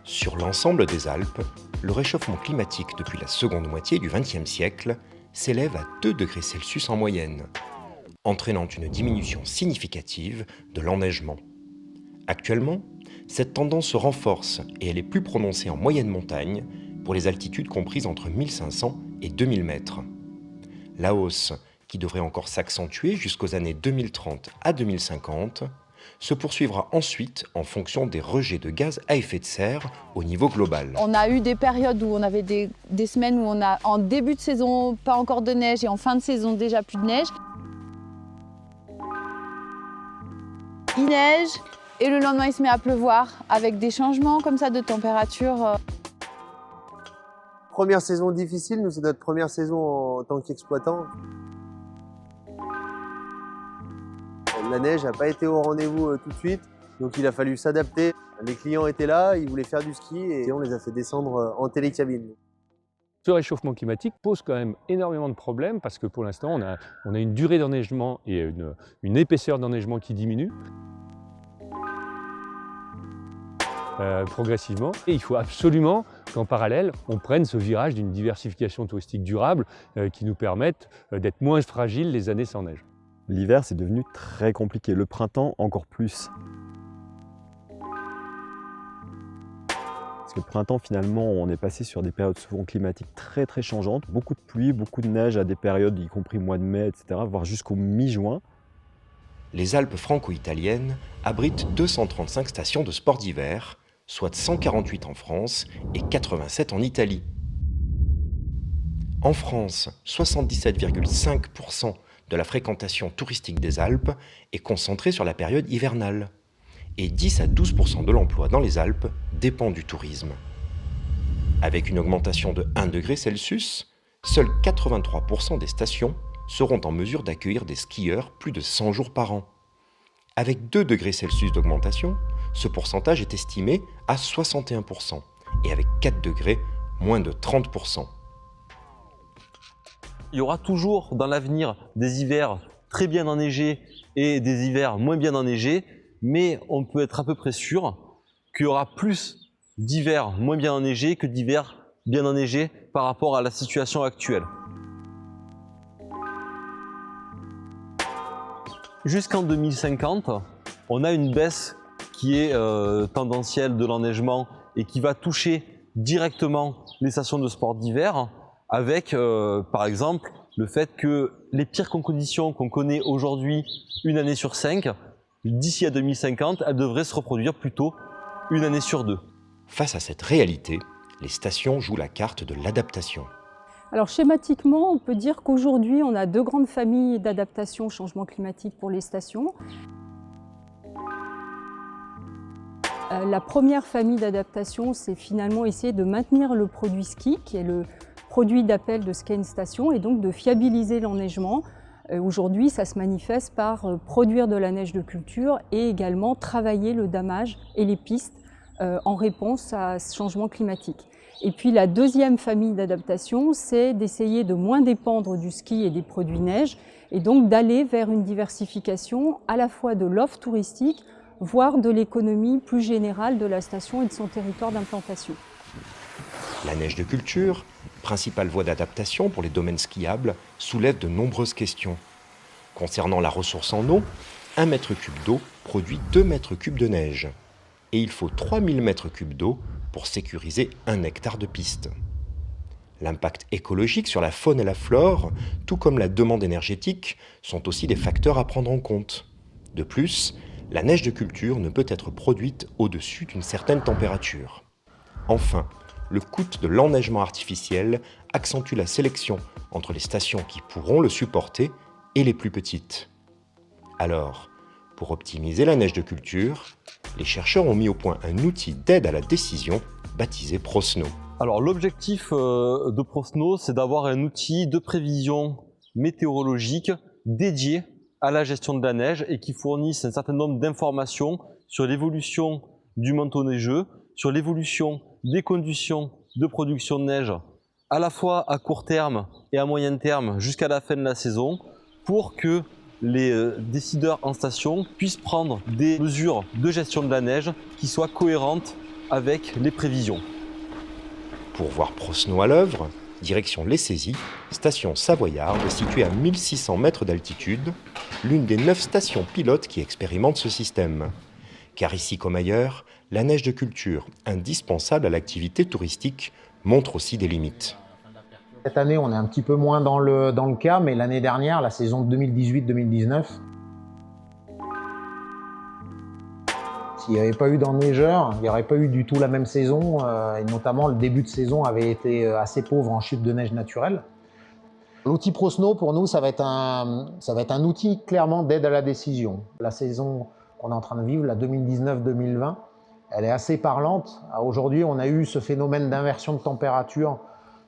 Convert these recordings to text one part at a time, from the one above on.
Sur l'ensemble des Alpes, le réchauffement climatique depuis la seconde moitié du XXe siècle s'élève à 2 degrés Celsius en moyenne, entraînant une diminution significative de l'enneigement. Actuellement, cette tendance se renforce et elle est plus prononcée en moyenne montagne pour les altitudes comprises entre 1500 et 2000 mètres. La hausse, qui devrait encore s'accentuer jusqu'aux années 2030 à 2050, se poursuivra ensuite en fonction des rejets de gaz à effet de serre au niveau global. On a eu des périodes où on avait des semaines où on a en début de saison pas encore de neige et en fin de saison déjà plus de neige. Il neige et le lendemain il se met à pleuvoir avec des changements comme ça de température. Première saison difficile, nous c'est notre première saison en tant qu'exploitant. La neige n'a pas été au rendez-vous tout de suite, donc il a fallu s'adapter. Les clients étaient là, ils voulaient faire du ski et on les a fait descendre en télécabine. Ce réchauffement climatique pose quand même énormément de problèmes parce que pour l'instant on a une durée d'enneigement et une épaisseur d'enneigement qui diminue progressivement. Et il faut absolument qu'en parallèle on prenne ce virage d'une diversification touristique durable qui nous permette d'être moins fragiles les années sans neige. L'hiver, c'est devenu très compliqué. Le printemps, encore plus. Parce que le printemps, finalement, on est passé sur des périodes souvent climatiques très très changeantes. Beaucoup de pluie, beaucoup de neige à des périodes, y compris mois de mai, etc., voire jusqu'au mi-juin. Les Alpes franco-italiennes abritent 235 stations de sport d'hiver, soit 148 en France et 87 en Italie. En France, 77,5% de la fréquentation touristique des Alpes est concentrée sur la période hivernale. Et 10 à 12% de l'emploi dans les Alpes dépend du tourisme. Avec une augmentation de 1 degré Celsius, seuls 83% des stations seront en mesure d'accueillir des skieurs plus de 100 jours par an. Avec 2 degrés Celsius d'augmentation, ce pourcentage est estimé à 61%, et avec 4 degrés, moins de 30%. Il y aura toujours dans l'avenir des hivers très bien enneigés et des hivers moins bien enneigés, mais on peut être à peu près sûr qu'il y aura plus d'hivers moins bien enneigés que d'hivers bien enneigés par rapport à la situation actuelle. Jusqu'en 2050, on a une baisse qui est tendancielle de l'enneigement et qui va toucher directement les stations de sport d'hiver, avec par exemple le fait que les pires conditions qu'on connaît aujourd'hui une année sur 5, d'ici à 2050, elles devraient se reproduire plutôt une année sur 2. Face à cette réalité, les stations jouent la carte de l'adaptation. Alors schématiquement, on peut dire qu'aujourd'hui, on a 2 grandes familles d'adaptation au changement climatique pour les stations. La première famille d'adaptation, c'est finalement essayer de maintenir le produit ski, qui est le produit d'appel de Ski Station, et donc de fiabiliser l'enneigement. Aujourd'hui, ça se manifeste par produire de la neige de culture et également travailler le damage et les pistes en réponse à ce changement climatique. Et puis la deuxième famille d'adaptation, c'est d'essayer de moins dépendre du ski et des produits neige, et donc d'aller vers une diversification à la fois de l'offre touristique, voire de l'économie plus générale de la station et de son territoire d'implantation. La neige de culture, principale voie d'adaptation pour les domaines skiables, soulève de nombreuses questions. Concernant la ressource en eau, 1 mètre cube d'eau produit 2 mètres cubes de neige. Et il faut 3000 mètres cubes d'eau pour sécuriser 1 hectare de piste. L'impact écologique sur la faune et la flore, tout comme la demande énergétique, sont aussi des facteurs à prendre en compte. De plus, la neige de culture ne peut être produite au-dessus d'une certaine température. Enfin, le coût de l'enneigement artificiel accentue la sélection entre les stations qui pourront le supporter et les plus petites. Alors, pour optimiser la neige de culture, les chercheurs ont mis au point un outil d'aide à la décision baptisé ProSnow. Alors l'objectif de ProSnow, c'est d'avoir un outil de prévision météorologique dédié à la gestion de la neige et qui fournisse un certain nombre d'informations sur l'évolution du manteau neigeux, sur l'évolution des conditions de production de neige à la fois à court terme et à moyen terme jusqu'à la fin de la saison, pour que les décideurs en station puissent prendre des mesures de gestion de la neige qui soient cohérentes avec les prévisions. Pour voir ProSnow à l'œuvre, direction Les Saisies, station savoyarde située à 1600 mètres d'altitude, l'une des 9 stations pilotes qui expérimentent ce système. Car ici comme ailleurs, la neige de culture, indispensable à l'activité touristique, montre aussi des limites. Cette année, on est un petit peu moins dans le cas, mais l'année dernière, la saison 2018-2019, s'il n'y avait pas eu d'enneigeurs, il n'y aurait pas eu du tout la même saison, et notamment le début de saison avait été assez pauvre en chute de neige naturelle. L'outil ProSnow, pour nous, ça va être un outil clairement d'aide à la décision. La saison qu'on est en train de vivre, la 2019-2020, elle est assez parlante. Aujourd'hui, on a eu ce phénomène d'inversion de température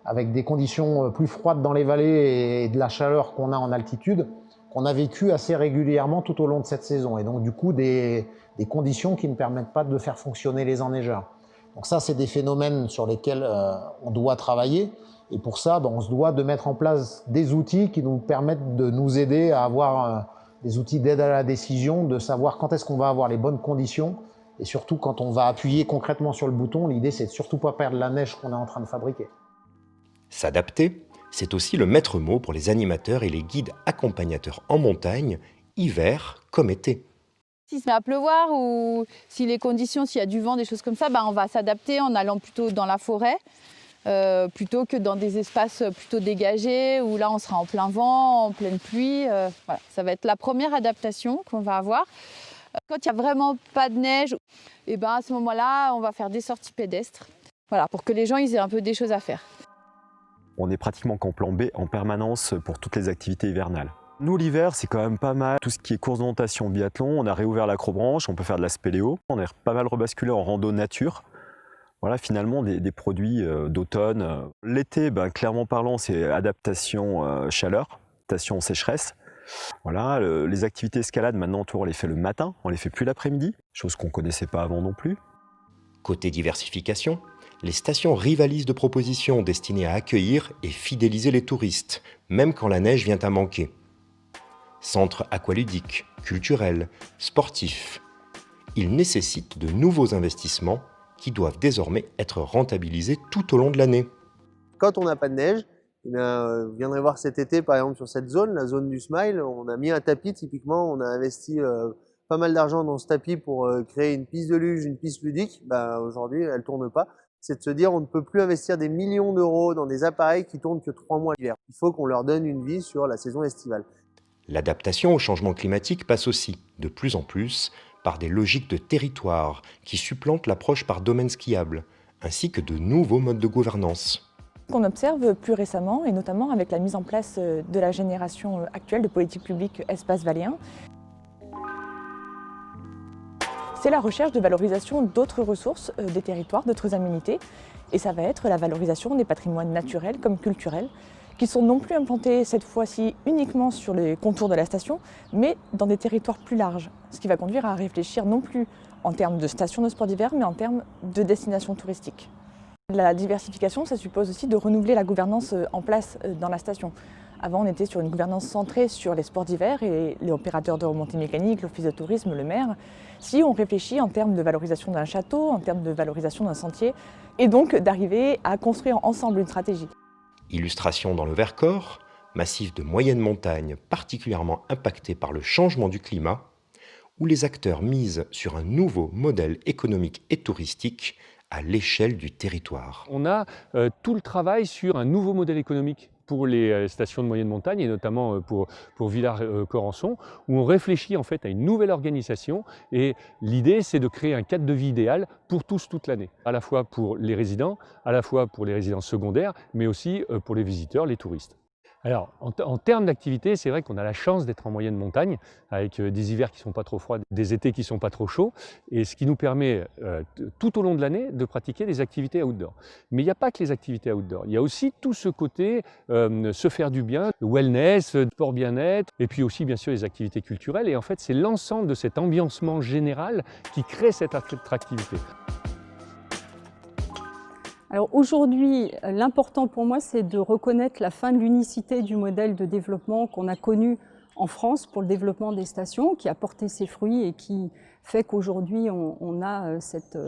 avec des conditions plus froides dans les vallées et de la chaleur qu'on a en altitude, qu'on a vécu assez régulièrement tout au long de cette saison. Et donc, du coup, des conditions qui ne permettent pas de faire fonctionner les enneigeurs. Donc ça, c'est des phénomènes sur lesquels on doit travailler. Et pour ça, on se doit de mettre en place des outils qui nous permettent de nous aider à avoir des outils d'aide à la décision, de savoir quand est-ce qu'on va avoir les bonnes conditions. Et surtout, quand on va appuyer concrètement sur le bouton, l'idée, c'est de surtout pas perdre la neige qu'on est en train de fabriquer. S'adapter, c'est aussi le maître mot pour les animateurs et les guides accompagnateurs en montagne, hiver comme été. S'il se met à pleuvoir ou si les conditions, s'il y a du vent, des choses comme ça, on va s'adapter en allant plutôt dans la forêt, plutôt que dans des espaces plutôt dégagés où là on sera en plein vent, en pleine pluie. Voilà. Ça va être la première adaptation qu'on va avoir. Quand il n'y a vraiment pas de neige, à ce moment-là, on va faire des sorties pédestres, voilà, pour que les gens ils aient un peu des choses à faire. On est pratiquement qu'en plan B en permanence pour toutes les activités hivernales. Nous, l'hiver, c'est quand même pas mal. Tout ce qui est course de natation, biathlon, on a réouvert l'acrobranche, on peut faire de la spéléo. On est pas mal rebasculé en rando nature. Voilà, finalement, des produits d'automne. L'été, clairement parlant, c'est adaptation chaleur, adaptation sécheresse. Voilà, les activités escalade, maintenant, on les fait le matin, on les fait plus l'après-midi, chose qu'on connaissait pas avant non plus. Côté diversification, les stations rivalisent de propositions destinées à accueillir et fidéliser les touristes, même quand la neige vient à manquer. Centres aqualudiques, culturels, sportifs. Ils nécessitent de nouveaux investissements qui doivent désormais être rentabilisés tout au long de l'année. Quand on n'a pas de neige, vous viendrez voir cet été, par exemple, sur cette zone, la zone du Smile, on a mis un tapis, typiquement, on a investi pas mal d'argent dans ce tapis pour créer une piste de luge, une piste ludique. Aujourd'hui, elle ne tourne pas. C'est de se dire on ne peut plus investir des millions d'euros dans des appareils qui tournent que 3 mois l'hiver. Il faut qu'on leur donne une vie sur la saison estivale. L'adaptation au changement climatique passe aussi, de plus en plus, par des logiques de territoire qui supplantent l'approche par domaine skiable, ainsi que de nouveaux modes de gouvernance. Qu'on observe plus récemment, et notamment avec la mise en place de la génération actuelle de politique publique espace valléen, c'est la recherche de valorisation d'autres ressources des territoires, d'autres aménités. Et ça va être la valorisation des patrimoines naturels comme culturels, qui sont non plus implantés cette fois-ci uniquement sur les contours de la station, mais dans des territoires plus larges. Ce qui va conduire à réfléchir non plus en termes de stations de sport d'hiver, mais en termes de destinations touristiques. La diversification, ça suppose aussi de renouveler la gouvernance en place dans la station. Avant, on était sur une gouvernance centrée sur les sports d'hiver et les opérateurs de remontée mécanique, l'office de tourisme, le maire. Si on réfléchit en termes de valorisation d'un château, en termes de valorisation d'un sentier, et donc d'arriver à construire ensemble une stratégie. Illustration dans le Vercors, massif de moyenne montagne particulièrement impacté par le changement du climat, où les acteurs misent sur un nouveau modèle économique et touristique à l'échelle du territoire. On a tout le travail sur un nouveau modèle économique pour les stations de moyenne montagne et notamment pour Villars-Corançon, où on réfléchit en fait à une nouvelle organisation et l'idée c'est de créer un cadre de vie idéal pour tous toute l'année, à la fois pour les résidents, à la fois pour les résidents secondaires, mais aussi pour les visiteurs, les touristes. Alors, en termes d'activité, c'est vrai qu'on a la chance d'être en moyenne montagne, avec des hivers qui ne sont pas trop froids, des étés qui ne sont pas trop chauds, et ce qui nous permet tout au long de l'année de pratiquer des activités outdoor. Mais il n'y a pas que les activités outdoor, il y a aussi tout ce côté se faire du bien, le wellness, sport bien-être, et puis aussi bien sûr les activités culturelles, et en fait c'est l'ensemble de cet ambiancement général qui crée cette attractivité. Alors aujourd'hui, l'important pour moi, c'est de reconnaître la fin de l'unicité du modèle de développement qu'on a connu en France pour le développement des stations, qui a porté ses fruits et qui fait qu'aujourd'hui, on a cette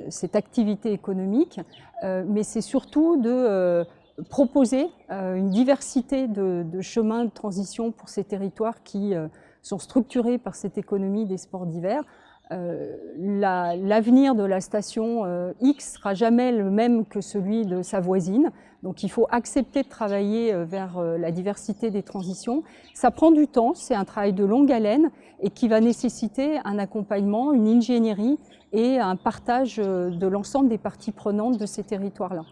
cette activité économique, mais c'est surtout de proposer une diversité de chemins de transition pour ces territoires qui sont structurés par cette économie des sports d'hiver. L'avenir de la station X sera jamais le même que celui de sa voisine, donc il faut accepter de travailler vers la diversité des transitions. Ça prend du temps, c'est un travail de longue haleine et qui va nécessiter un accompagnement, une ingénierie et un partage de l'ensemble des parties prenantes de ces territoires-là.